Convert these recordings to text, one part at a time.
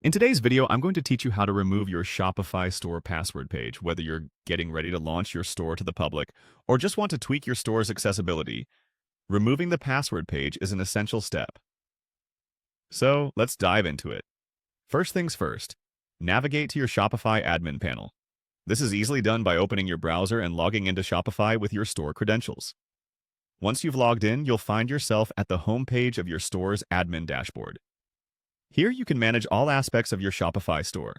In today's video, I'm going to teach you how to remove your Shopify Store password page, whether you're getting ready to launch your store to the public or just want to tweak your store's accessibility. Removing the password page is an essential step. So let's dive into it. First things first, navigate to your Shopify admin panel. This is easily done by opening your browser and logging into Shopify with your store credentials. Once you've logged in, you'll find yourself at the home page of your store's admin dashboard. Here you can manage all aspects of your Shopify store.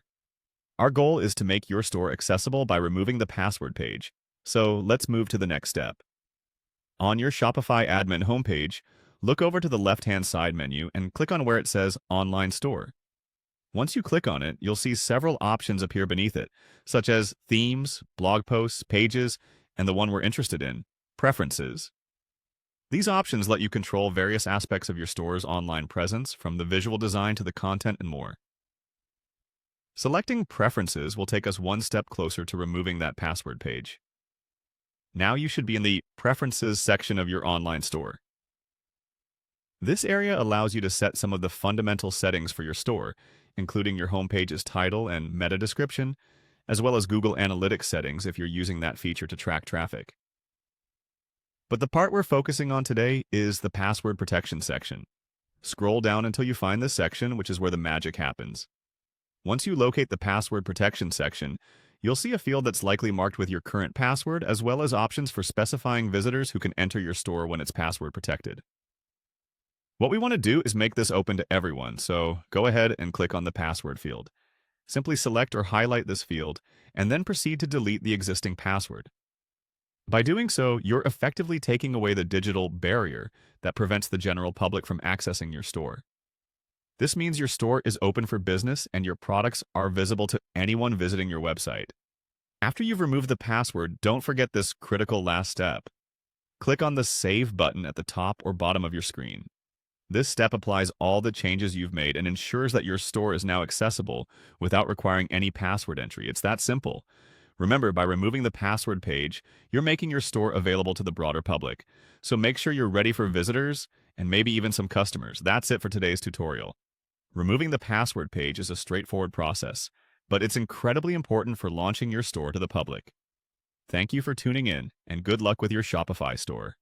Our goal is to make your store accessible by removing the password page, so let's move to the next step. On your Shopify admin homepage, look over to the left-hand side menu and click on where it says Online Store. Once you click on it, you'll see several options appear beneath it, such as Themes, Blog Posts, Pages, and the one we're interested in, Preferences. These options let you control various aspects of your store's online presence, from the visual design to the content and more. Selecting Preferences will take us one step closer to removing that password page. Now you should be in the Preferences section of your online store. This area allows you to set some of the fundamental settings for your store, including your homepage's title and meta description, as well as Google Analytics settings if you're using that feature to track traffic. But the part we're focusing on today is the password protection section. Scroll down until you find this section, which is where the magic happens. Once you locate the password protection section, you'll see a field that's likely marked with your current password, as well as options for specifying visitors who can enter your store when it's password protected. What we want to do is make this open to everyone, so go ahead and click on the password field. Simply select or highlight this field, and then proceed to delete the existing password. By doing so, you're effectively taking away the digital barrier that prevents the general public from accessing your store. This means your store is open for business and your products are visible to anyone visiting your website. After you've removed the password, don't forget this critical last step. Click on the Save button at the top or bottom of your screen. This step applies all the changes you've made and ensures that your store is now accessible without requiring any password entry. It's that simple. Remember, by removing the password page, you're making your store available to the broader public. So make sure you're ready for visitors and maybe even some customers. That's it for today's tutorial. Removing the password page is a straightforward process, but it's incredibly important for launching your store to the public. Thank you for tuning in, and good luck with your Shopify store.